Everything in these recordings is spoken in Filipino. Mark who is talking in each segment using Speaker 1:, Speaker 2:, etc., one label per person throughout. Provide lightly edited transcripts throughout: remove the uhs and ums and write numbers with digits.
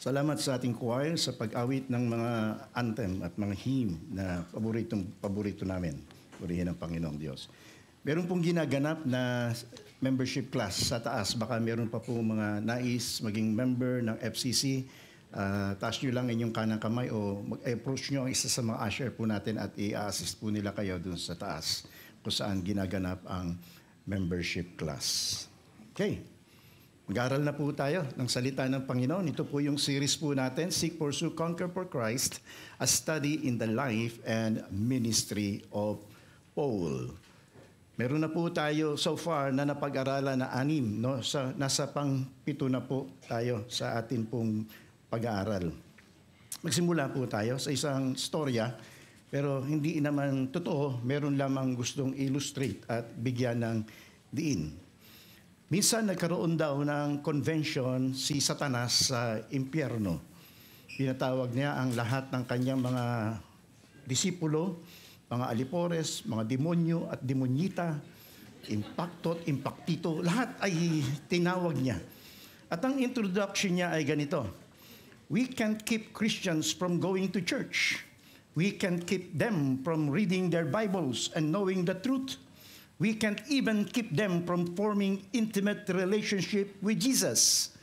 Speaker 1: Salamat sa ating choir sa pag-awit ng mga anthem at mga hymn na paborito namin. Purihin ang Panginoong Diyos. Meron pong ginaganap na membership class sa taas. Baka meron pa po mga nais maging member ng FCC. Taas nyo lang inyong kanang kamay o mag-approach nyo ang isa sa mga usher po natin at i-assist po nila kayo dun sa taas kung saan ginaganap ang membership class. Okay. Mag-aaral na po tayo ng salita ng Panginoon. Ito po yung series po natin, Seek, Pursue, Conquer for Christ, a study in the life and ministry of Paul. Meron na po tayo so far na napag-aralan na 6, no? Nasa pang-7 na po tayo sa atin pong pag-aaral. Magsimula po tayo sa isang storya, pero hindi naman totoo, meron lamang gustong illustrate at bigyan ng diin. Minsan nagkaroon daw ng convention si Satanas sa impyerno. Pinatawag niya ang lahat ng kanyang mga disipulo, mga alipores, mga demonyo at demonyita, impactot, impactito, lahat ay tinawag niya. At ang introduction niya ay ganito: we can't keep Christians from going to church. We can't keep them from reading their Bibles and knowing the truth. We can't even keep them from forming intimate relationship with Jesus.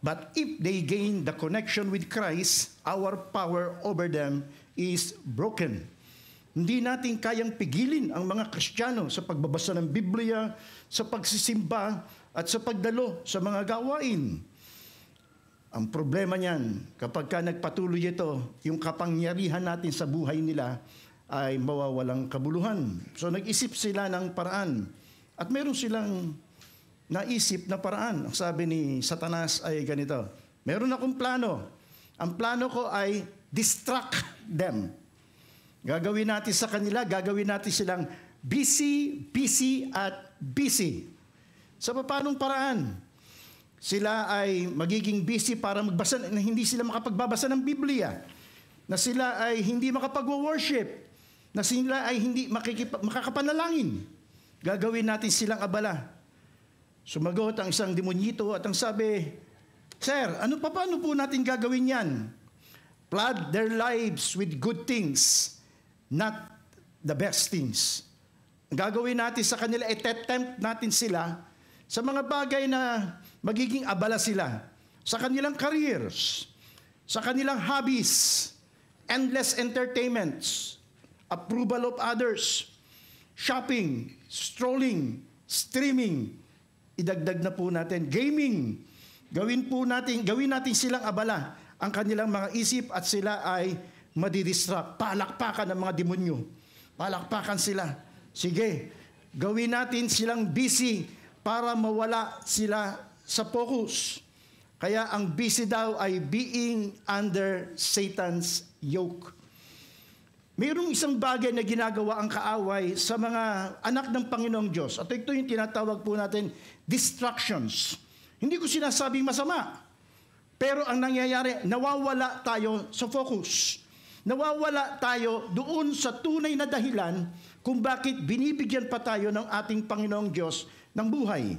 Speaker 1: But if they gain the connection with Christ, our power over them is broken. Hindi natin kayang pigilin ang mga Kristiyano sa pagbabasa ng Biblia, sa pagsisimba, at sa pagdalo sa mga gawain. Ang problema niyan, kapag ka nagpatuloy ito, yung kapangyarihan natin sa buhay nila ay mawawalang kabuluhan. So nag-isip sila ng paraan. At meron silang naisip na paraan. Ang sabi ni Satanas ay ganito: meron akong plano. Ang plano ko ay distract them. Gagawin natin sa kanila, gagawin natin silang busy at busy. Sa paanong paraan? Sila ay magiging busy para magbasa, na hindi sila makapagbabasa ng Biblia. Na sila ay hindi makapag-worship. Na sila ay hindi makakapanalangin. Gagawin natin silang abala. Sumagot ang isang demonyito at ang sabi, Sir, paano po natin gagawin yan? Flood their lives with good things, not the best things. Ang gagawin natin sa kanila, tempt natin sila sa mga bagay na magiging abala sila. Sa kanilang careers, sa kanilang hobbies, endless entertainments, approval of others, shopping, strolling, streaming, idagdag na po natin, gaming. Gawin natin silang abala ang kanilang mga isip at sila ay madidistract. Palakpakan ng mga demonyo. Palakpakan sila. Sige, gawin natin silang busy para mawala sila sa focus. Kaya ang busy daw ay being under Satan's yoke. Mayroong isang bagay na ginagawa ang kaaway sa mga anak ng Panginoong Diyos. At ito yung tinatawag po natin, distractions. Hindi ko sinasabing masama. Pero ang nangyayari, nawawala tayo sa focus. Nawawala tayo doon sa tunay na dahilan kung bakit binibigyan pa tayo ng ating Panginoong Diyos ng buhay.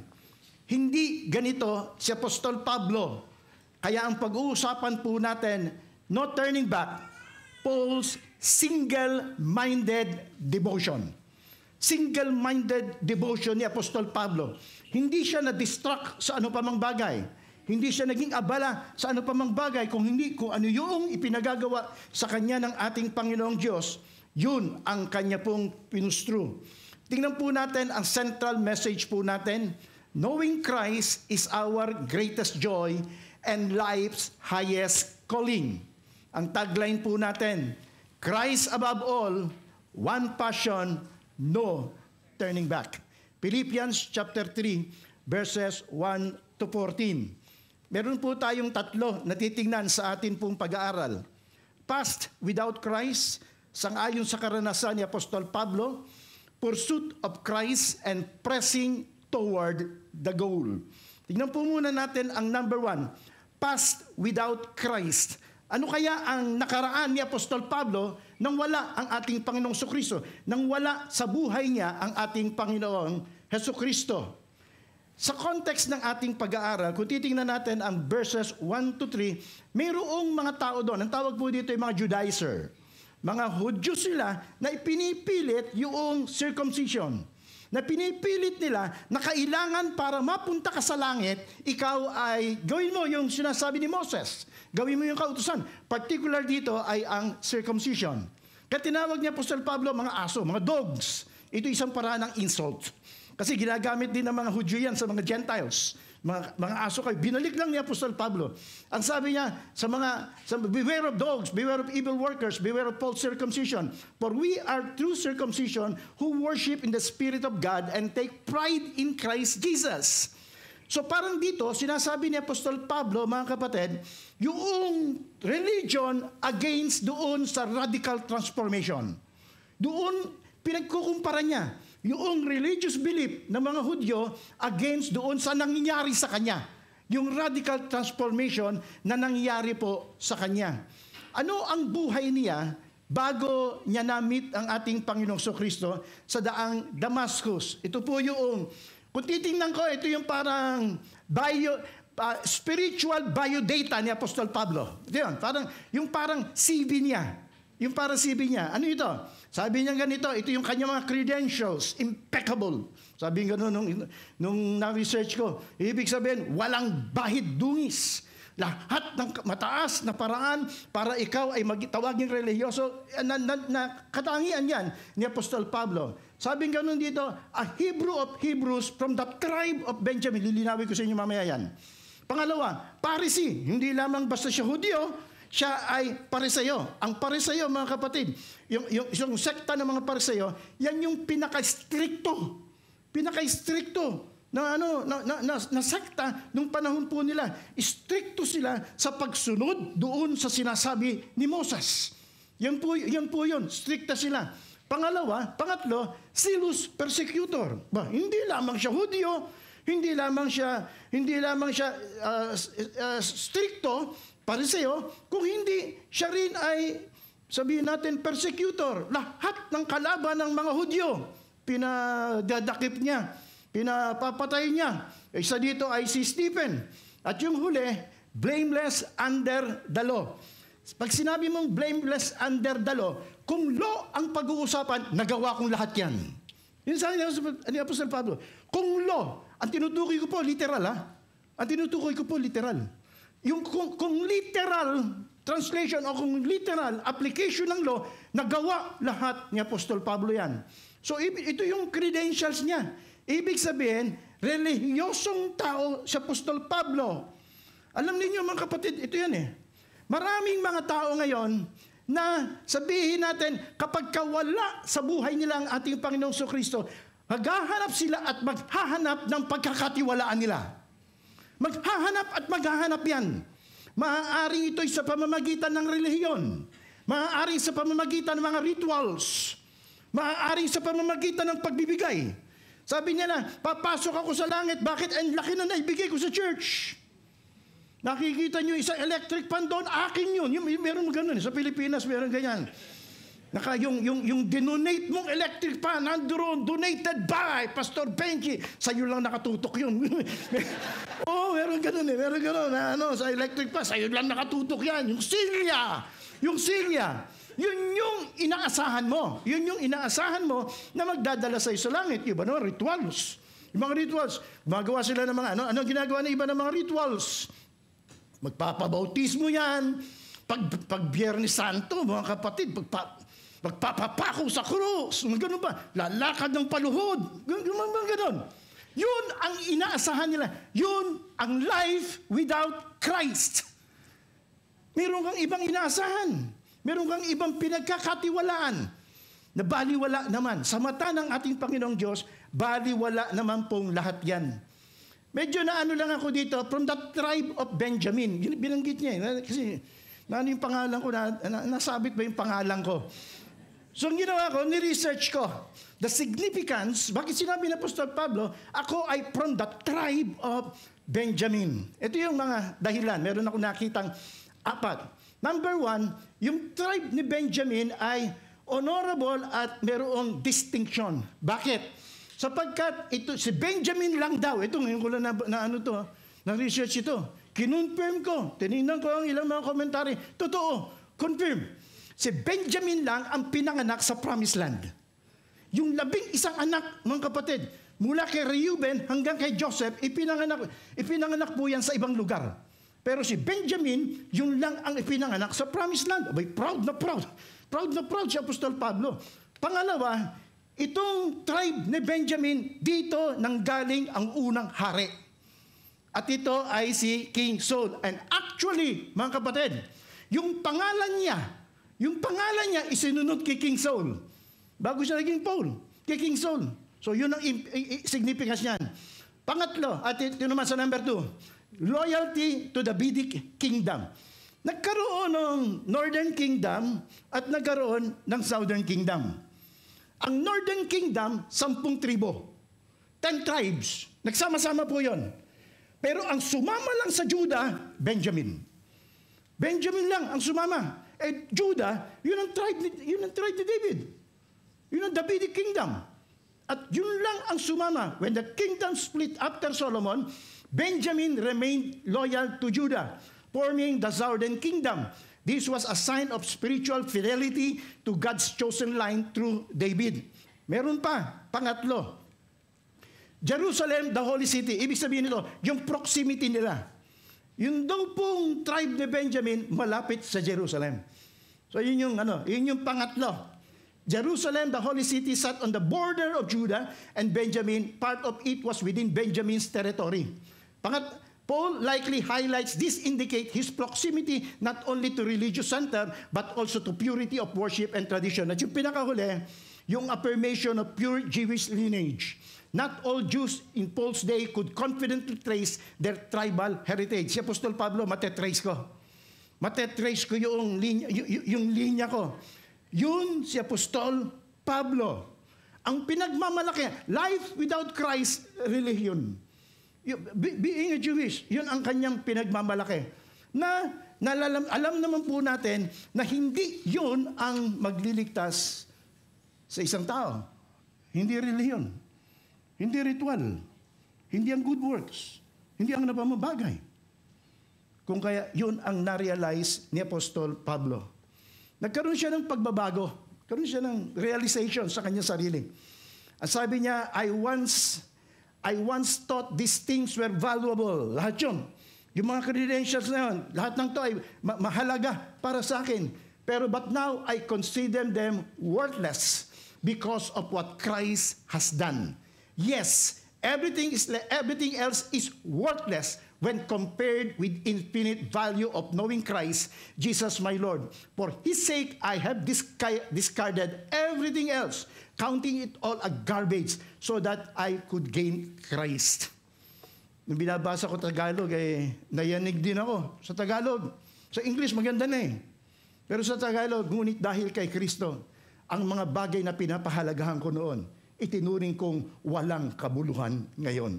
Speaker 1: Hindi ganito si Apostol Pablo. Kaya ang pag-uusapan po natin, no turning back, Paul's single-minded devotion. Single-minded devotion ni Apostol Pablo. Hindi siya na-distract sa ano pa mang bagay. Hindi siya naging abala sa ano pa mang bagay. Kung ano yung ipinagagawa sa kanya ng ating Panginoong Diyos, yun ang kanya pong pinustro. Tingnan po natin ang central message po natin. Knowing Christ is our greatest joy and life's highest calling. Ang tagline po natin, Christ above all, one passion, no turning back. Philippians chapter 3, verses 1 to 14. Meron po tayong 3 na titingnan sa atin pong pag-aaral. Past without Christ, sangayon sa karanasan ni Apostol Pablo, pursuit of Christ and pressing toward the goal. Tingnan po muna natin ang number 1, past without Christ. Ano kaya ang nakaraan ni Apostol Pablo nang wala ang ating Panginoong Jesucristo? Nang wala sa buhay niya ang ating Panginoong Jesucristo? sa context ng ating pag-aaral, kung titingnan natin ang verses 1 to 3, mayroong mga tao doon. Ang tawag po dito ay mga Judaizer. Mga Hudyo sila na ipinipilit yung circumcision. Na pinipilit nila na kailangan para mapunta ka sa langit, ikaw ay gawin mo yung sinasabi ni Moses. Gawin mo yung kautusan. Particular dito ay ang circumcision. Kaya tinawag niya Apostol Pablo mga aso, mga dogs. Ito isang paraan ng insult. Kasi ginagamit din ng mga Hudyo yan sa mga Gentiles. Mga aso kayo. Binalik lang ni Apostol Pablo. Ang sabi niya beware of dogs, beware of evil workers, beware of false circumcision. For we are true circumcision who worship in the Spirit of God and take pride in Christ Jesus. So parang dito, sinasabi ni Apostol Pablo, mga kapatid, yung religion against doon sa radical transformation. Doon, pinagkukumpara niya yung religious belief ng mga Hudyo against doon sa nangyayari sa kanya. Yung radical transformation na nangyayari po sa kanya. Ano ang buhay niya bago niya na-meet ang ating Panginoong Kristo sa daang Damascus? Ito po yung, kung titingnan ko, ito yung parang spiritual biodata ni Apostol Pablo. Ito yun, parang CV niya. Yung parang CV niya. Ano ito? Sabi niya ganito, ito yung kanyang mga credentials, impeccable. Sabi nga nung na-research ko, ibig sabihin, walang bahid dungis. Lahat ng mataas na paraan para ikaw ay tawaging religyoso, na katangian yan ni Apostol Pablo. Sabi nga dito, a Hebrew of Hebrews from the tribe of Benjamin. Lilinawin ko sa inyo mamaya yan. Pangalawa, Pharisee. Hindi lamang basta siya Hudyo, siya ay Pariseyo. Ang Pariseyo, mga kapatid, yung sekta ng mga Pariseyo, yan yung pinaka-stricto na sekta nung panahon po nila. Stricto sila sa pagsunod doon sa sinasabi ni Moses. Yan po yun. Stricta sila. Pangatlo, zealous persecutor. Hindi lamang siya Hudyo, hindi lamang siya stricto, Pariseo, kung hindi siya rin ay, sabihin natin, persecutor. Lahat ng kalaban ng mga Hudyo, pinadadakip niya, pinapapatay niya. Isa dito ay si Stephen. At yung huli, blameless under the law. Pag sinabi mong blameless under the law, kung law ang pag-uusapan, nagawa kong lahat yan. Yun sabi ni Apostol Pablo, kung law, ang tinutukoy ko po, literal Ang tinutukoy ko po, literal. Yung kung literal translation o kung literal application ng law, nagawa lahat ni Apostol Pablo yan. So ito yung credentials niya. Ibig sabihin, relihiyosong tao si Apostol Pablo. Alam niyo mga kapatid, ito yan Maraming mga tao ngayon na sabihin natin, kapag kawala sa buhay nila ang ating Panginoong Kristo, maghahanap sila at maghahanap ng pagkakatiwalaan nila. Maghahanap at maghahanap yan. Maaaring ito'y sa pamamagitan ng relihiyon. Maaaring sa pamamagitan ng mga rituals. Maaaring sa pamamagitan ng pagbibigay. Sabi niya na, papasok ako sa langit. Bakit? Ang laki na naibigay ko sa church. Nakikita niyo isang electric fan doon, akin yun. Meron ganun. Sa Pilipinas, meron ganyan. Yung dinonate mong electric fan, nandoon, donated by Pastor Benji, sa'yo lang nakatutok yun. Meron ganun sa electric fan, sa'yo lang nakatutok yan. Yung silya, yun yung inaasahan mo. Yun yung inaasahan mo na magdadala sa'yo sa langit. Iba naman, rituals. Yung mga rituals, gumagawa sila ng mga, ano ginagawa ng iba ng mga rituals? Magpapabautismo yan. Pag Biyernes Santo, mga kapatid, magpapapako sa krus. Ganun ba? Lalakad ng paluhod. Ganun. Yun ang inaasahan nila. Yun ang life without Christ. Meron kang ibang inaasahan. Meron kang ibang pinagkakatiwalaan na baliwala naman. Sa mata ng ating Panginoong Diyos, baliwala naman pong lahat yan. Medyo lang ako dito, from the tribe of Benjamin. Binanggit niya kasi yung pangalan ko, nasabit ba yung pangalan ko? So, ang ginawa ko, ni-research ko, the significance, bakit sinabi na Apostol Pablo, ako ay from the tribe of Benjamin. Ito yung mga dahilan. Meron ako nakitang 4. Number 1, yung tribe ni Benjamin ay honorable at merong distinction. Bakit? Sapagkat ito, si Benjamin lang daw, ito ngayon ko lang na-research ito. Kinonfirm ko, tinignan ko ang ilang mga komentary. Totoo, confirm. Si Benjamin lang ang pinanganak sa Promised Land. Yung 11 anak, mga kapatid, mula kay Reuben hanggang kay Joseph, ipinanganak po yan sa ibang lugar. Pero si Benjamin, yun lang ang ipinanganak sa Promised Land. Abay, proud na proud. Proud na proud si Apostol Pablo. Pangalawa, itong tribe ni Benjamin, dito nanggaling ang unang hari. At ito ay si King Saul. And actually, mga kapatid, yung pangalan niya isinunod kay King Saul. Bago siya naging Paul, kay King Saul. So yun ang significance niyan. Pangatlo, at ito naman sa number 2, loyalty to the Davidic kingdom. Nagkaroon ng Northern Kingdom at nagkaroon ng Southern Kingdom. Ang Northern Kingdom, 10 tribo. 10 tribes. Nagsama-sama po yon. Pero ang sumama lang sa Judah, Benjamin. Benjamin lang ang sumama. Eh, Judah, yun ang tribe ni David. Yun ang Davidic kingdom. At yun lang ang sumama. When the kingdom split after Solomon, Benjamin remained loyal to Judah, forming the Southern Kingdom. This was a sign of spiritual fidelity to God's chosen line through David. Meron pa, pangatlo. Jerusalem, the holy city. Ibig sabihin nito, yung proximity nila. Yung daw pong tribe ni Benjamin, malapit sa Jerusalem. So yun yung pangatlo. Jerusalem, the holy city, sat on the border of Judah and Benjamin. Part of it was within Benjamin's territory. Paul likely highlights this indicate his proximity not only to religious center but also to purity of worship and tradition. At yung pinakahuli, yung affirmation of pure Jewish lineage. Not all Jews in Paul's day could confidently trace their tribal heritage. Si Apostol Pablo, matetrace ko. Matetrace ko yung linya ko. Yun si Apostol Pablo. Ang pinagmamalaki, life without Christ, religion. Being a Jewish, yun ang kanyang pinagmamalaki. Alam naman po natin na hindi yun ang magliligtas sa isang tao. Hindi relihiyon. Hindi ritual. Hindi ang good works. Hindi ang napamabagay. Kung kaya yun ang na-realize ni Apostol Pablo. Nagkaroon siya ng pagbabago. Nagkaroon siya ng realization sa kanyang sarili. At sabi niya, I once thought these things were valuable. Lahat yun. Yung mga credentials na yun, lahat ng to ay mahalaga para sa akin. But now I consider them worthless because of what Christ has done. Yes, everything else is worthless when compared with infinite value of knowing Christ, Jesus my Lord. For His sake, I have discarded everything else, counting it all a garbage, so that I could gain Christ. Nung binabasa ko Tagalog, nayanig din ako sa Tagalog. Sa English, maganda na eh. Pero sa Tagalog, ngunit dahil kay Kristo, ang mga bagay na pinapahalagahan ko noon, itinuring kong walang kabuluhan ngayon.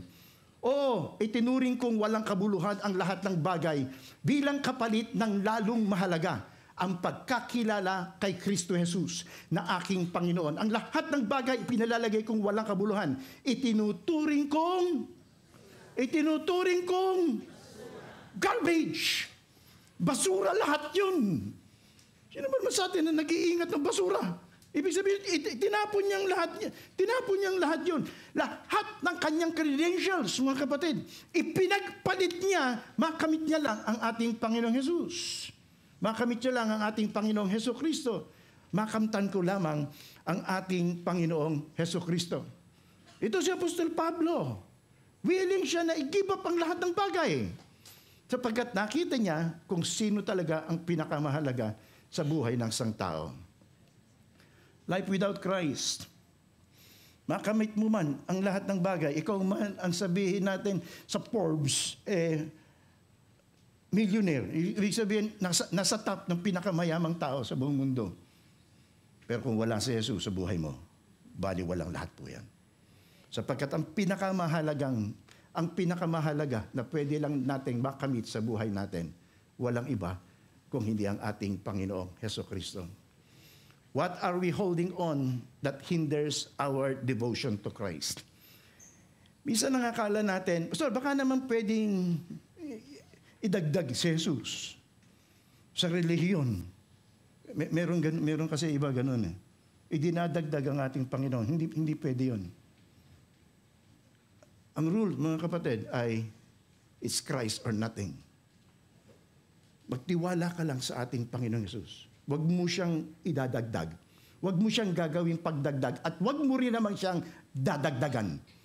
Speaker 1: Oo, itinuring kong walang kabuluhan ang lahat ng bagay bilang kapalit ng lalong mahalaga ang pagkakilala kay Kristo Jesus na aking Panginoon. Ang lahat ng bagay ipinalalagay kong walang kabuluhan. Itinuturing kong garbage. Basura lahat yun. Sino ba naman sa atin na nag-iingat ng basura? Ibig sabihin, tinapon niyang lahat yun. Lahat ng kanyang credentials, mga kapatid, ipinagpalit niya, makamit niya lang ang ating Panginoong Jesus. Makamit niya lang ang ating Panginoong Hesus Kristo. Makamtan ko lamang ang ating Panginoong Hesus Kristo. Ito si Apostol Pablo. Willing siya na i-give up ang lahat ng bagay. Sapagkat nakita niya kung sino talaga ang pinakamahalaga sa buhay ng isang tao. Life without Christ. Makamit mo man ang lahat ng bagay. Ikaw man ang sabihin natin sa Forbes, millionaire. Ibig sabihin, nasa top ng pinakamayamang tao sa buong mundo. Pero kung wala si Jesus sa buhay mo, bali walang lahat po yan. Sapagkat ang pinakamahalaga na pwede lang nating makamit sa buhay natin, walang iba kung hindi ang ating Panginoong Jesucristo. What are we holding on that hinders our devotion to Christ? Minsan nakakala natin, Pastor, baka naman pwedeng idagdag si Jesus sa relihiyon. Meron kasi iba ganun eh. Idinadagdag ang ating Panginoon. Hindi pwede yun. Ang rule, mga kapatid, ay it's Christ or nothing. Magtiwala ka lang sa ating Panginoong Jesus. Huwag mo siyang idadagdag. Huwag mo siyang gagawing pagdagdag. At huwag mo rin naman siyang dadagdagan.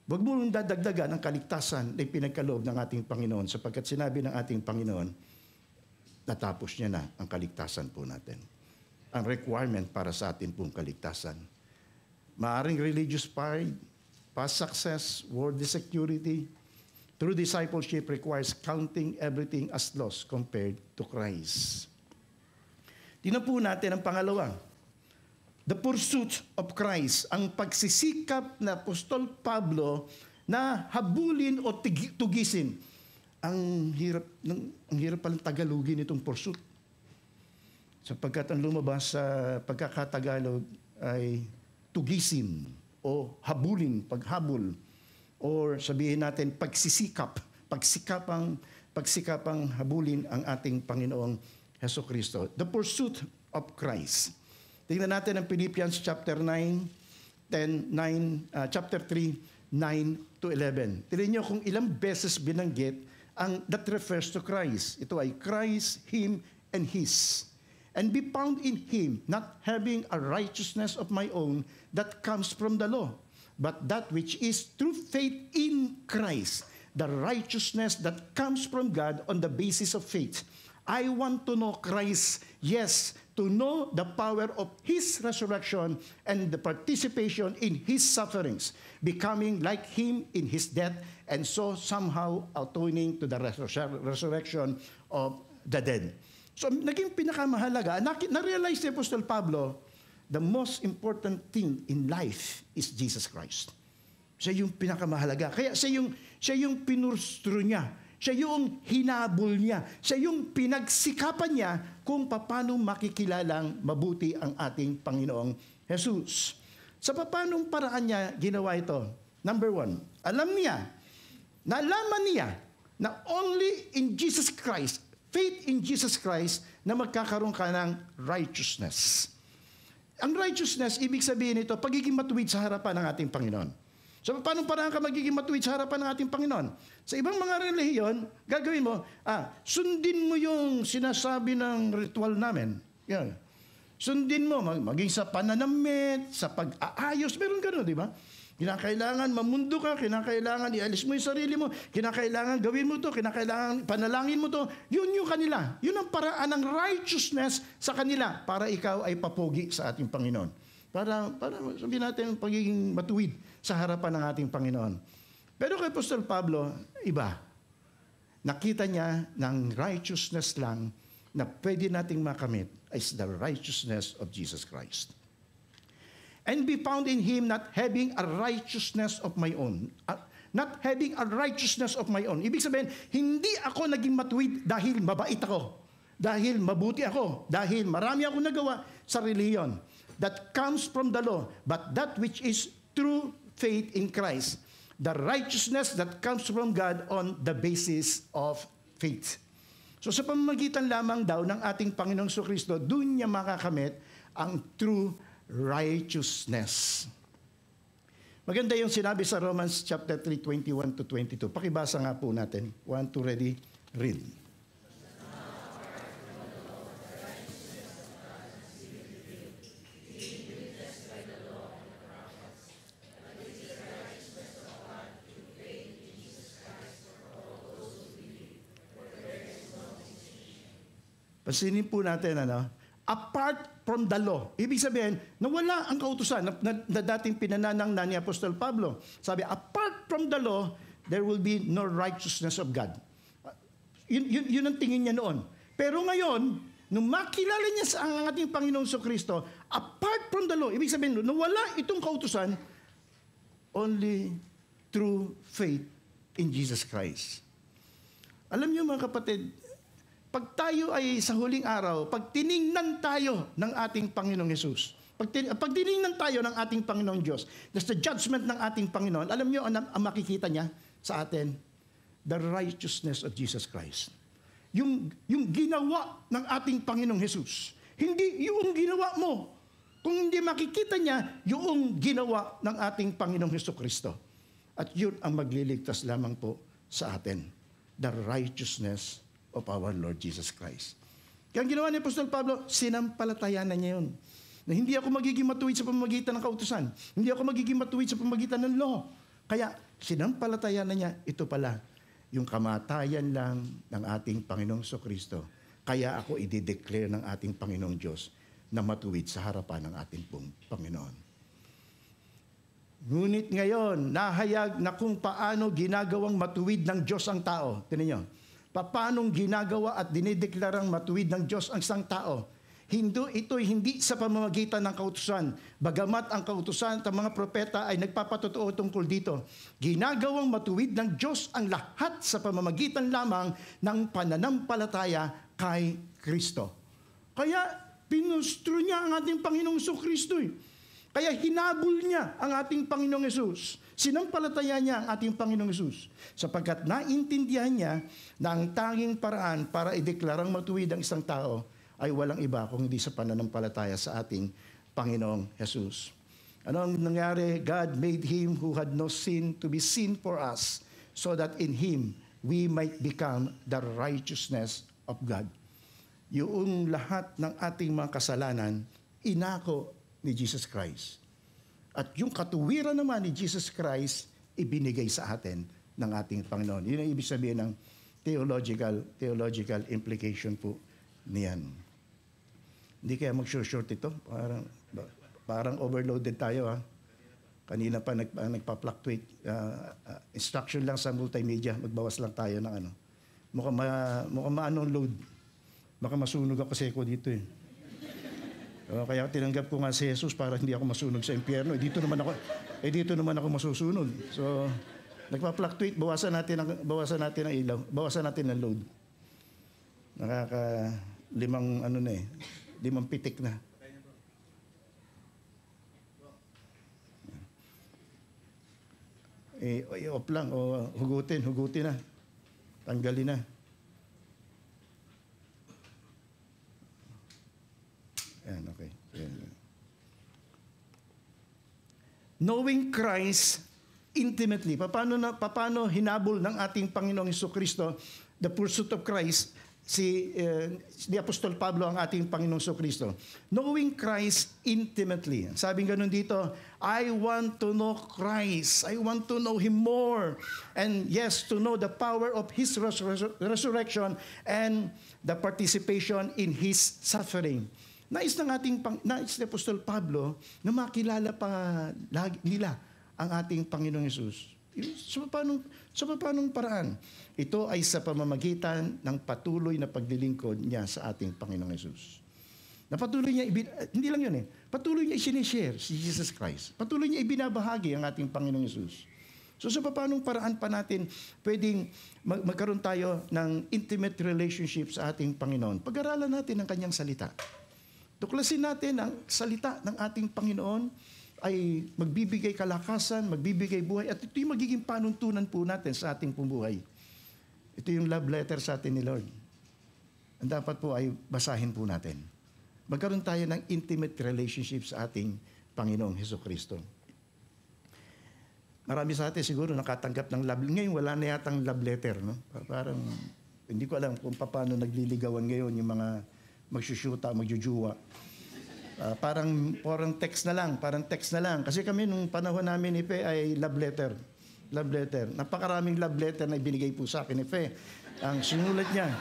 Speaker 1: Huwag mo rin dadagdagan ang kaligtasan na pinagkaloob ng ating Panginoon sapagkat sinabi ng ating Panginoon, natapos niya na ang kaligtasan po natin. Ang requirement para sa atin pong kaligtasan. Maaring religious pride, past success, worldly security, true discipleship requires counting everything as loss compared to Christ. Tingnan po natin ang pangalawa. The pursuit of Christ, ang pagsisikap na Apostol Pablo na habulin o tugisin. Ang hirap palang tagalogin itong pursuit. Sapagkat ang lumabas sa pagkakatagalog ay tugisin o habulin, paghabol. Or sabihin natin pagsisikap, pagsikapang habulin ang ating Panginoong Hesukristo. The pursuit of Christ. Tingnan natin ang Philippians chapter 3, 9 to 11. Tingnan niyo kung ilang beses binanggit that refers to Christ. Ito ay Christ, Him, and His. And be found in Him, not having a righteousness of my own that comes from the law, but that which is through faith in Christ, the righteousness that comes from God on the basis of faith. I want to know Christ, yes, to know the power of His resurrection and the participation in His sufferings, becoming like Him in His death, and so somehow atoning to the resurrection of the dead. So naging pinakamahalaga, na-realize ni Apostol Pablo, the most important thing in life is Jesus Christ. Siya yung pinakamahalaga. Kaya siya yung pinurstro niya. Siya yung hinabol niya. Siya yung pinagsikapan niya kung paano makikilalang mabuti ang ating Panginoong Jesus. Sa paanong paraan niya ginawa ito? Number one, nalaman niya na only in Jesus Christ, faith in Jesus Christ, na magkakaroon ka ng righteousness. Ang righteousness, ibig sabihin ito, pagiging matuwid sa harapan ng ating Panginoon. So, paano parang ka magiging matuwid sa harapan ng ating Panginoon? Sa ibang mga relihiyon, gagawin mo, sundin mo yung sinasabi ng ritual namin. Yan. Sundin mo, maging sa pananamit, sa pag-aayos, meron gano'n, di ba? Kinakailangan mamundo ka, kinakailangan ialis mo yung sarili mo, kinakailangan gawin mo to, kinakailangan panalangin mo to. Yun yung kanila. Yun ang paraan ng righteousness sa kanila para ikaw ay papogi sa ating Panginoon. Para sabihin natin pagiging matuwid sa harapan ng ating Panginoon. Pero kay Apostol Pablo, iba. Nakita niya ng righteousness lang na pwede nating makamit is the righteousness of Jesus Christ. And be found in Him not having a righteousness of my own. Not having a righteousness of my own. Ibig sabihin, hindi ako naging matuwid dahil mabait ako. Dahil mabuti ako. Dahil marami akong nagawa sa relihiyon. That comes from the law, but that which is true faith in Christ, the righteousness that comes from God on the basis of faith. So sa pamamagitan lamang daw ng ating Panginoong Jesucristo, doon niya makakamit ang true righteousness. Maganda yung sinabi sa Romans chapter 3, 21 to 22. Pakibasa nga po natin. 1, 2, ready, read. Pasinin po natin, apart from the law. Ibig sabihin, nawala ang kautusan na dating pinananangnan ni Apostol Pablo. Sabi, apart from the law, there will be no righteousness of God. Yun ang tingin niya noon. Pero ngayon, nung makilala niya sa ang ating Panginoong Jesucristo, apart from the law, ibig sabihin, nawala itong kautusan, only through faith in Jesus Christ. Alam niyo mga kapatid, pag tayo ay sa huling araw, pag tiningnan tayo ng ating Panginoong Hesus, Pag tinignan tayo ng ating Panginoong Diyos, that's the judgment ng ating Panginoon, alam niyo ang makikita niya sa atin? The righteousness of Jesus Christ. Yung ginawa ng ating Panginoong Jesus. Hindi yung ginawa mo. Kung hindi makikita niya, yung ginawa ng ating Panginoong Jesucristo. At yun ang magliligtas lamang po sa atin. The righteousness of our Lord Jesus Christ. Kaya ang ginawa ni Apostol Pablo, sinampalatayanan niya yun. Na hindi ako magiging matuwid sa pamamagitan ng kautusan. Hindi ako magiging matuwid sa pamamagitan ng law. Kaya sinampalatayanan niya, ito pala, yung kamatayan lang ng ating Panginoong Jesucristo. Kaya ako i-declare ng ating Panginoong Diyos na matuwid sa harapan ng ating pong Panginoon. Ngunit ngayon, nahayag na kung paano ginagawang matuwid ng Diyos ang tao. Tingnan niyo, paanong ginagawa at dinideklarang matuwid ng Diyos ang isang tao. Ito'y hindi sa pamamagitan ng kautusan. Bagamat ang kautusan at mga propeta ay nagpapatotoo tungkol dito. Ginagawang matuwid ng Diyos ang lahat sa pamamagitan lamang ng pananampalataya kay Kristo. Kaya pinustro niya ang ating Panginoong Jesucristo. Kaya hinabol niya ang ating Panginoong Jesus. Sinampalataya niya ang ating Panginoong Jesus. Sapagkat naintindihan niya na ang tanging paraan para ideklarang matuwid ang isang tao ay walang iba kung hindi sa pananampalataya sa ating Panginoong Jesus. Ano ang nangyari? God made Him who had no sin to be sin for us, so that in Him we might become the righteousness of God. Yung lahat ng ating mga kasalanan, inako ni Jesus Christ. At yung katuwiran naman ni Jesus Christ, ibinigay sa atin ng ating Panginoon. Yun ang ibig sabihin ng theological implication po niyan. Hindi kaya mag-short ito? Parang overloaded tayo, ha? Kanina pa nagpa-fluctuate. Instruction lang sa multimedia. Magbawas lang tayo ng ano. Mukhang maanong load. Baka masunog ako kasi ako dito, eh. Kaya tinanggap ko nga si Jesus para hindi ako masunog sa impyerno. Dito naman ako masusunog. So, nagpa-fluctuate. Bawasan natin ang ilaw. Bawasan natin ang load. Limang pitik na. Off lang. O hugutin na. Tanggalin na. Yan, okay. Yan. Knowing Christ intimately. Paano hinabol ng ating Panginoong Jesucristo the pursuit of Christ? Si Apostol Pablo ang ating Panginoong Jesucristo. Knowing Christ intimately. Sabing ganun dito, I want to know Christ. I want to know Him more. And yes, to know the power of His resurrection and the participation in His suffering. Nais ni Apostol Pablo na makilala pa nila ang ating Panginoong Jesus. Sa paanong paraan? Ito ay sa pamamagitan ng patuloy na paglilingkod niya sa ating Panginoong Jesus. Na patuloy niya, hindi lang yun, patuloy niya sinishare si Jesus Christ. Patuloy niya ibinabahagi ang ating Panginoong Jesus. So sa paanong paraan pa natin pwedeng magkaroon tayo ng intimate relationship sa ating Panginoon? Pag-aralan natin ang kanyang salita. Tuklasin natin ang salita ng ating Panginoon ay magbibigay kalakasan, magbibigay buhay, at ito yung magiging panuntunan po natin sa ating buhay. Ito yung love letter sa atin ni Lord. Ang dapat po ay basahin po natin. Magkaroon tayo ng intimate relationship sa ating Panginoong Jesucristo. Marami sa atin siguro nakatanggap ng love. Ngayon wala na yatang love letter. No? Parang hindi ko alam kung paano nagliligawan ngayon yung mga magsusyuta, magjujuwa. Parang text na lang. Kasi kami nung panahon namin, Ipe, ay love letter. Napakaraming love letter na ibinigay po sa akin, Ipe. Ang sinulat niya.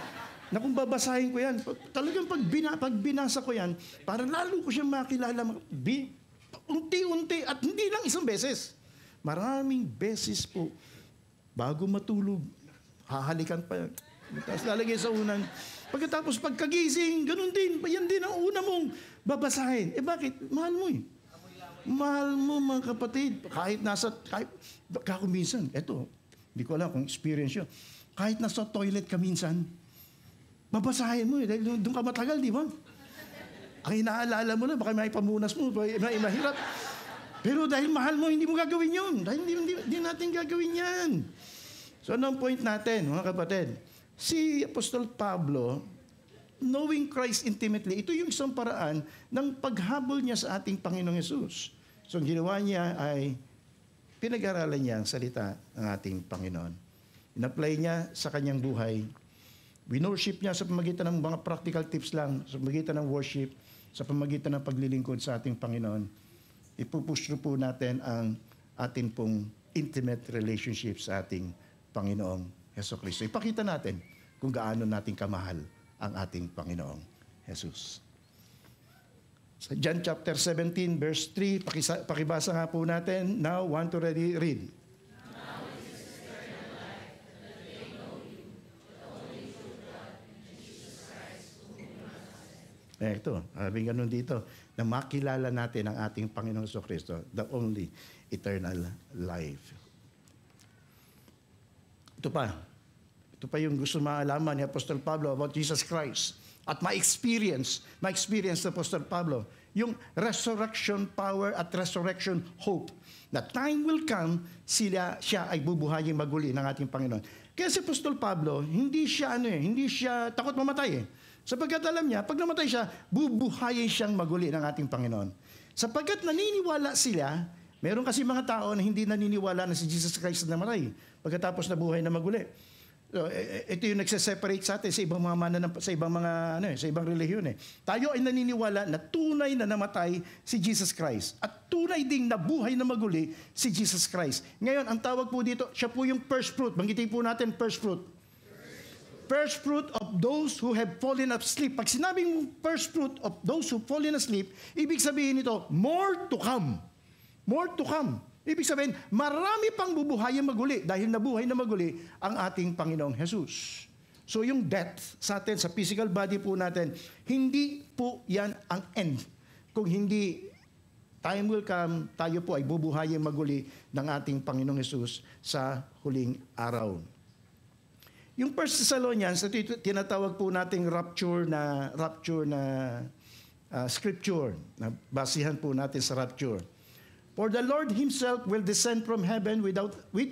Speaker 1: Na kung babasahin ko yan, talagang pag binasa ko yan, parang lalo ko siyang makilala. Unti-unti at hindi lang isang beses. Maraming beses po. Bago matulog, hahalikan pa yan. Tapos lalagay sa unan. Pagkatapos pagkagising, ganun din. Yan din ang una mong babasahin. Bakit? Mahal mo eh. Mahal mo mga kapatid. Kahit minsan, eto, hindi ko alam kung experience yun. Kahit nasa toilet ka minsan, babasahin mo eh. Dahil doon ka matagal, di ba? Ang inaalala mo na, baka may pamunas mo, may mahirap. Pero dahil mahal mo, hindi mo gagawin yun. Dahil hindi natin gagawin yan. So ano ang point natin, mga kapatid? Si Apostol Pablo, knowing Christ intimately, ito yung isang paraan ng paghabol niya sa ating Panginoong Yesus. So ang ginawa niya ay pinag-aralan niya ang salita ng ating Panginoon. In-apply niya sa kanyang buhay. Winorship niya sa pamagitan ng mga practical tips lang, sa pamagitan ng worship, sa pamagitan ng paglilingkod sa ating Panginoon. Ipupush po natin ang ating pong intimate relationship sa ating Panginoong Hesukristo. Ipakita natin kung gaano natin kamahal ang ating Panginoong Jesus. Sa John chapter 17, verse 3, pakibasa nga po natin. Now, want to ready read. Ito, sabi ganun dito, na makilala natin ang ating Panginoong Jesucristo, the only eternal life. Ito pa yung gusto maalaman ni Apostol Pablo about Jesus Christ. At ma-experience ni Apostol Pablo, yung resurrection power at resurrection hope. Na time will come, siya ay bubuhayin maguli ng ating Panginoon. Kaya si Apostol Pablo, hindi siya takot mamatay eh. Sapagkat alam niya, pag namatay siya, bubuhayin siyang maguli ng ating Panginoon. Sapagkat naniniwala sila, meron kasi mga tao na hindi naniniwala na si Jesus Christ na namatay pagkatapos na buhay na maguli. So, ito yung nagse-separate sa atin sa ibang mga sa ibang relihiyon eh. Tayo ay naniniwala na tunay na namatay si Jesus Christ at tunay ding nabuhay na maguli si Jesus Christ. Ngayon, ang tawag po dito, siya po yung first fruit. Banggitin po natin first fruit. First fruit of those who have fallen asleep. Pag sinabing first fruit of those who fallen asleep, ibig sabihin nito, more to come. More to come. Ibig sabihin, marami pang bubuhayan maguli dahil nabuhay na maguli ang ating Panginoong Jesus. So yung death sa atin, sa physical body po natin, hindi po yan ang end. Kung hindi, time will come, tayo po ay bubuhayan maguli ng ating Panginoong Jesus sa huling araw. Yung 1 Thessalonians, ito tinatawag po nating rapture na scripture, na basihan po natin sa rapture. For the Lord himself will descend from heaven with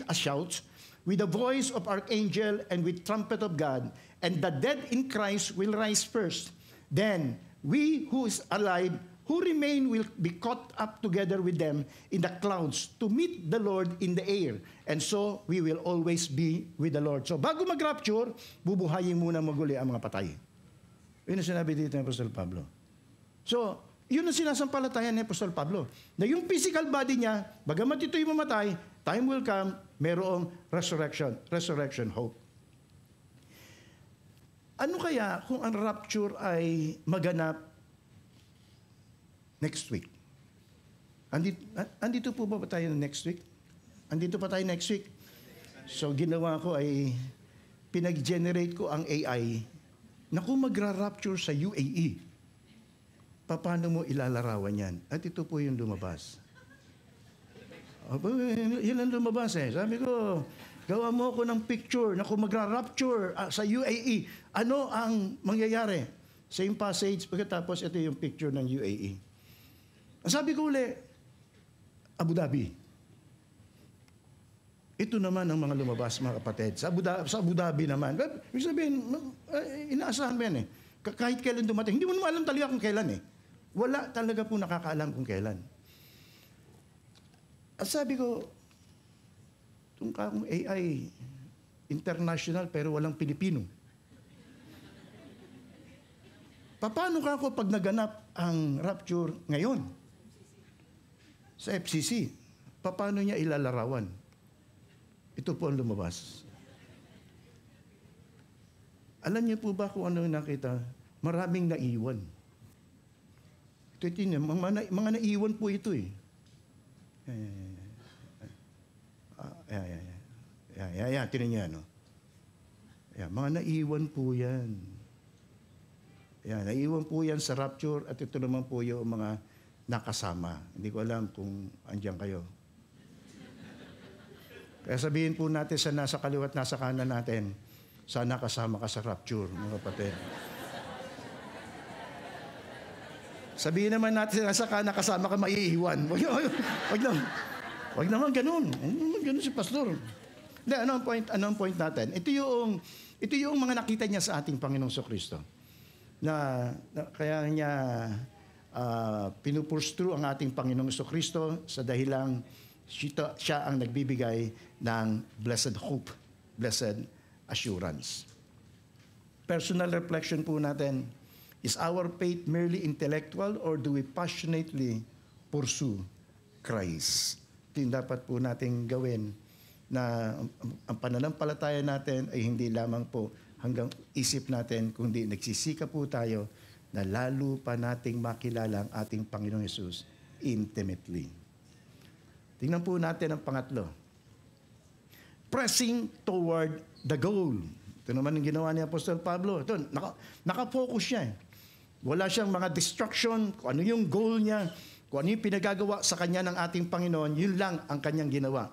Speaker 1: a shout, with the voice of archangel and with trumpet of God, and the dead in Christ will rise first. Then we who is alive, who remain, will be caught up together with them in the clouds to meet the Lord in the air. And so we will always be with the Lord. So bago mag-rapture, bubuhayin muna maguli ang mga patay. Yun ang sinabi dito ng Apostol Pablo. So, yun ang sinasampalatayan ni Apostol Pablo. Na yung physical body niya, bagamat ito'y mamatay, time will come, merong resurrection hope. Ano kaya kung ang rapture ay maganap next week? Andito po ba tayo next week? Andito pa tayo next week. So ginawa ko ay pinag-generate ko ang AI na kung magra-rapture sa UAE, paano mo ilalarawan yan? At ito po yung lumabas. Yan ang lumabas eh. Sabi ko, gawa mo ako ng picture na kung magra-rapture sa UAE, ano ang mangyayari? Same passage, pagkatapos ito yung picture ng UAE. Sabi ko uli, Abu Dhabi. Ito naman ang mga lumabas, mga kapatid. Sa Abu Dhabi naman. Ibig sabihin, inaasahan mo yan eh. Kahit kailan dumating. Hindi mo naman alam talaga kung kailan eh. Wala talaga po nakakaalam kung kailan. At sabi ko, itong kakong AI, international pero walang Pilipino. Paano ka ako pag naganap ang rapture ngayon? Sa FCC, paano niya ilalarawan? Ito po ang lumabas. Alam niyo po ba kung ano yung nakita? Maraming naiwan. Ito mga naiwan po ito eh. Tinan niyo ano. Mga naiwan po yan. Naiwan po yan sa rapture at ito naman po yung mga nakasama. Hindi ko alam kung andyan kayo. Kaya sabihin po natin sa nasa kaliwat, nasa kanan natin, sana kasama ka sa rapture, mga kapatid. Sabihin naman natin nasa ka, nakasama ka maiiwan. Wag naman ganun. Wag naman ganun si pastor. Hindi, ano ang point natin? Ito yung mga nakita niya sa ating Panginoong Kristo. Na kaya niya pinupurstru ang ating Panginoong Kristo sa dahilang siya ang nagbibigay ng blessed hope, blessed assurance. Personal reflection po natin, is our faith merely intellectual or do we passionately pursue Christ? Ito yung dapat po nating gawin na ang pananampalataya natin ay hindi lamang po hanggang isip natin, kundi nagsisika po tayo na lalo pa nating makilala ang ating Panginoong Hesus intimately. Tingnan po natin ang pangatlo. Pressing toward the goal. Ito naman ang ginawa ni Apostol Pablo. Ito, nakafocus siya. Wala siyang mga distraction, kung ano yung goal niya, kung ano yung pinagagawa sa kanya ng ating Panginoon, yun lang ang kanyang ginawa.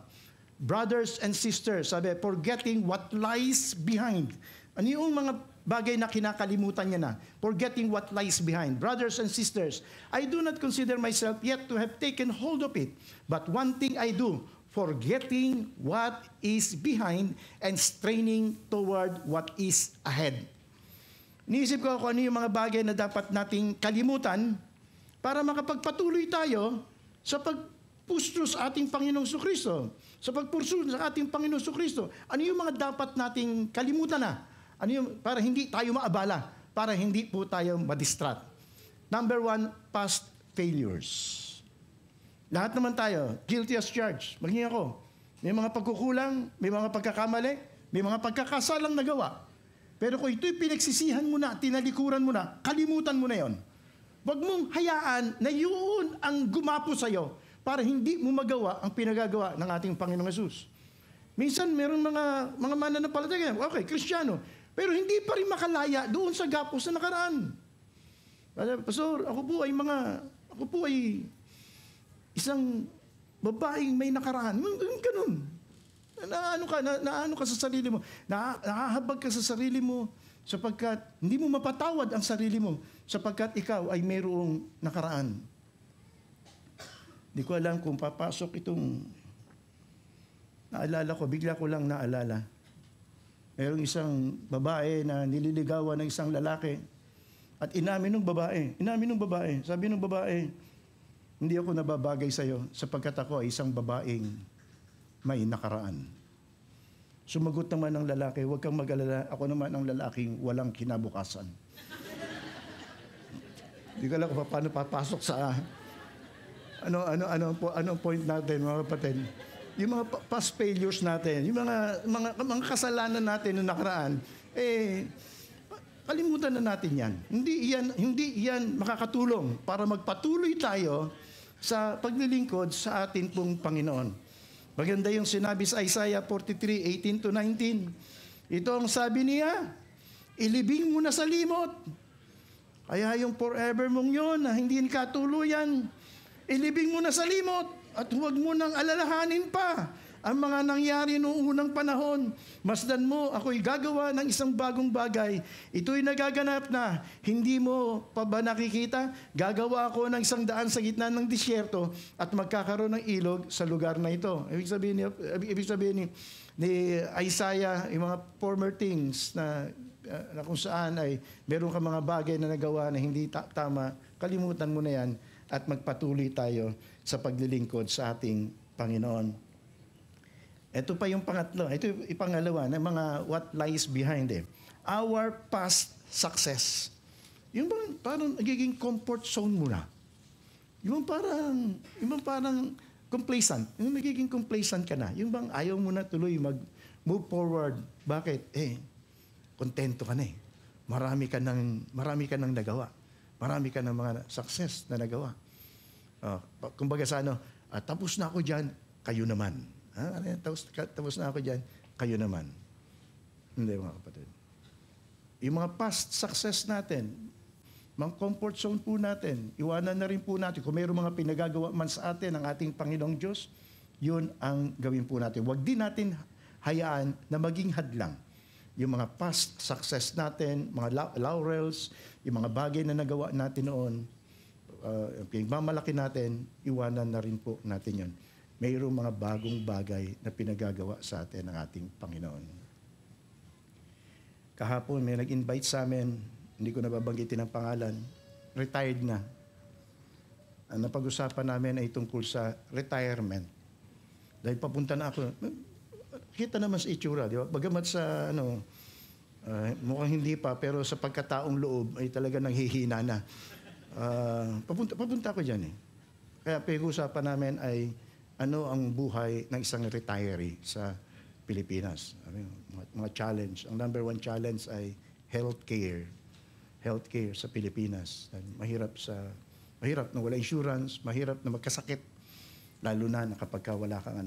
Speaker 1: Brothers and sisters, sabi, forgetting what lies behind. Ano yung mga bagay na kinakalimutan niya na? Forgetting what lies behind. Brothers and sisters, I do not consider myself yet to have taken hold of it. But one thing I do, forgetting what is behind and straining toward what is ahead. Iniisip ko kung ano yung mga bagay na dapat nating kalimutan para makapagpatuloy tayo sa pagpustro sa ating Panginoong Kristo. Sa pagpursu sa ating Panginoong Kristo. Ano yung mga dapat nating kalimutan na? Ano yung, para hindi tayo maabala, para hindi po tayo madistract. Number 1, past failures. Lahat naman tayo, guilty as charged. Maging ako. May mga pagkukulang, may mga pagkakamali, may mga pagkakasalang nagawa. Pero kung ito'y pinagsisihan mo na, tinalikuran mo na, kalimutan mo na yon. Huwag mong hayaan na yun ang gumapo sa'yo para hindi mo magawa ang pinagagawa ng ating Panginoong Hesus. Minsan, meron mga mananampalataya, okay, Kristiyano, pero hindi pa rin makalaya doon sa gapos na nakaraan. Pastor, ako po ay isang babaeng may nakaraan. Ganun. Naano ka sa sarili mo. Nahahabag ka sa sarili mo sapagkat hindi mo mapatawad ang sarili mo sapagkat ikaw ay mayroong nakaraan. Hindi ko alam kung papasok itong naalala ko, bigla ko lang naalala. Mayroong isang babae na nililigawan ng isang lalaki at inamin ng babae. Sabi ng babae, hindi ako nababagay sa'yo sapagkat ako ay isang babaeng may nakaraan. Sumagot naman ng lalaki, huwag kang mag-alala, ako naman ang lalaking walang kinabukasan. Hindi ko alam kung paano papasok sa ano point natin, mga kapatid. Yung mga past failures natin, yung mga kasalanan natin noong nakaraan, kalimutan na natin yan. Hindi yan makakatulong para magpatuloy tayo sa paglilingkod sa atin pong Panginoon. Maganda yung sinabi sa Isaiah 43:18-19. Ito ang sabi niya, ilibing mo na sa limot. Kaya yung forever mong yun na hindi katuluyan, ilibing mo na sa limot at huwag mo nang alalahanin pa ang mga nangyari noong unang panahon. Masdan mo, ako'y gagawa ng isang bagong bagay. Ito'y nagaganap na. Hindi mo pa ba nakikita? Gagawa ako ng isang daan sa gitna ng disyerto at magkakaroon ng ilog sa lugar na ito. Ibig sabihin ni Isaiah, yung mga former things na kung saan ay meron ka mga bagay na nagawa na hindi tama, kalimutan mo na yan at magpatuloy tayo sa paglilingkod sa ating Panginoon. Ito pa yung pangatlo. Ito yung ipangalawa ng mga what lies behind it. Our past success. Yung parang nagiging comfort zone mo na. Yung parang complacent. Yung nagiging complacent ka na. Yung bang ayaw mo na tuloy mag-move forward. Bakit? Kontento ka na eh. Marami ka nang nagawa. Marami ka ng mga success na nagawa. Kumbaga sa tapos na ako dyan, kayo naman. Tapos na ako dyan, kayo naman. Hindi, mga kapatid. Yung mga past success natin, mga comfort zone po natin, iwanan na rin po natin. Kung mayroong mga pinagagawa man sa atin ng ating Panginoong Diyos, yun ang gawin po natin. Huwag din natin hayaan na maging hadlang. Yung mga past success natin, mga laurels, yung mga bagay na nagawa natin noon, pinagmamalaki natin, iwanan na rin po natin yon. Mayroong mga bagong bagay na pinagagawa sa atin ng ating Panginoon. Kahapon may nag-invite sa amin, hindi ko nababanggitin ang pangalan, retired na. Ang napag-usapan namin ay tungkol sa retirement. Dahil papunta na ako, kita naman sa itsura, di ba? Bagamat sa mukhang hindi pa, pero sa pagkataong loob ay talaga nanghihina na. Papunta ako dyan eh. Kaya pag-usapan namin ay ano ang buhay ng isang retiree sa Pilipinas. Mga challenge. Ang number one challenge ay healthcare. Healthcare sa Pilipinas. Mahirap na wala insurance, mahirap na magkasakit. Lalo na kapag wala kang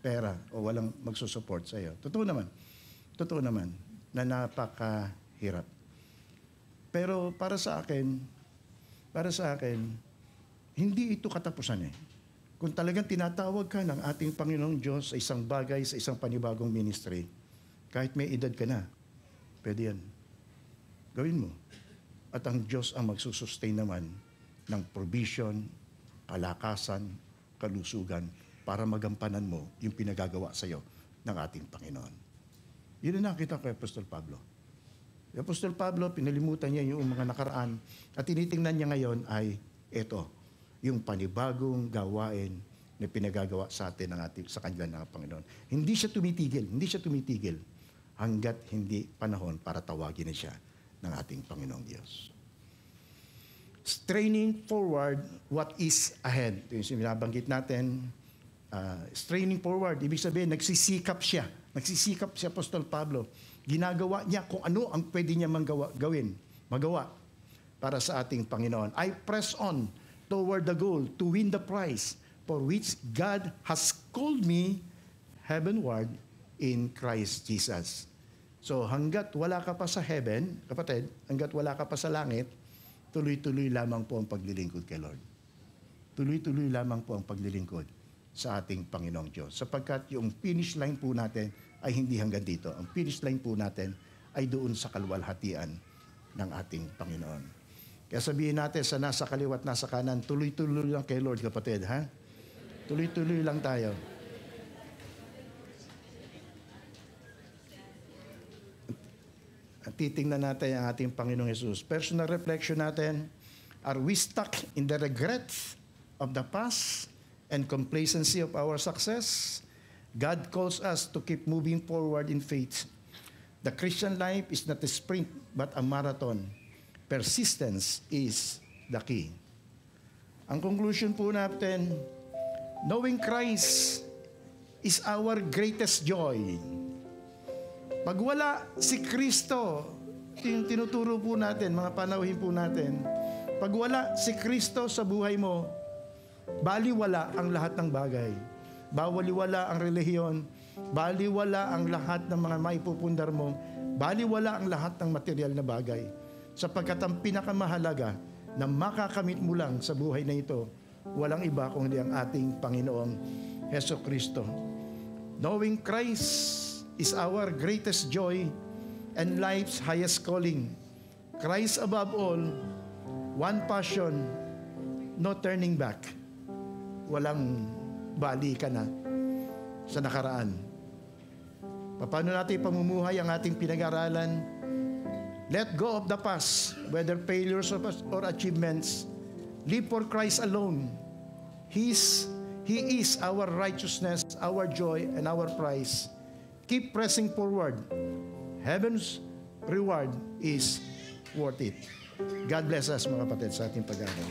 Speaker 1: pera o walang magsusupport sa iyo. Totoo naman na napakahirap. Pero para sa akin, hindi ito katapusan eh. Kung talagang tinatawag ka ng ating Panginoong Diyos sa isang bagay, sa isang panibagong ministry, kahit may edad ka na, pwede yan. Gawin mo. At ang Diyos ang magsusustain naman ng provision, kalakasan, kalusugan, para magampanan mo yung pinagagawa sa iyo ng ating Panginoon. Yun ang nakita ko kay Apostol Pablo. Si Apostol Pablo, pinalimutan niya yung mga nakaraan at tinitingnan niya ngayon ay ito, yung panibagong gawain na pinagagawa sa atin sa kanila ng Panginoon. Hindi siya tumitigil hanggat hindi panahon para tawagin na siya ng ating Panginoong Diyos. Straining forward what is ahead. Ito yung sinabanggit natin. Straining forward, ibig sabihin, nagsisikap siya. Nagsisikap si Apostol Pablo. Ginagawa niya kung ano ang pwede niya magawa para sa ating Panginoon. I press on toward the goal to win the prize for which God has called me heavenward in Christ Jesus. So hanggat wala ka pa sa heaven, kapatid, hanggat wala ka pa sa langit, tuloy-tuloy lamang po ang paglilingkod kay Lord. Tuloy-tuloy lamang po ang paglilingkod sa ating Panginoong Diyos. Sapagkat yung finish line po natin ay hindi hanggang dito. Ang finish line po natin ay doon sa kaluwalhatian ng ating Panginoon. Kaya sabihin natin sa nasa kaliwa at nasa kanan, tuloy-tuloy lang kay Lord, kapatid, ha? Tuloy-tuloy lang tayo. At titingnan natin ang ating Panginoong Jesus. Personal reflection natin, are we stuck in the regrets of the past and complacency of our success? God calls us to keep moving forward in faith. The Christian life is not a sprint, but a marathon. Persistence is the key. Ang conclusion po natin, knowing Christ is our greatest joy. Pag wala si Kristo, tinuturo po natin, mga panauhin po natin, pag wala si Kristo sa buhay mo, baliwala ang lahat ng bagay. Baliwala ang relihiyon, baliwala ang lahat ng mga maipupundar mo, baliwala ang lahat ng material na bagay. Sapagkat ang pinakamahalaga na makakamit mo lang sa buhay na ito, walang iba kundi ang ating Panginoong Hesukristo. Knowing Christ is our greatest joy and life's highest calling. Christ above all, one passion, no turning back. Walang bali ka na sa nakaraan. Paano natin pamumuhay ang ating pinag-aralan? Let go of the past, whether failures or achievements. Live for Christ alone. He is our righteousness, our joy, and our prize. Keep pressing forward. Heaven's reward is worth it. God bless us, mga kapatid, sa ating pag-aaral.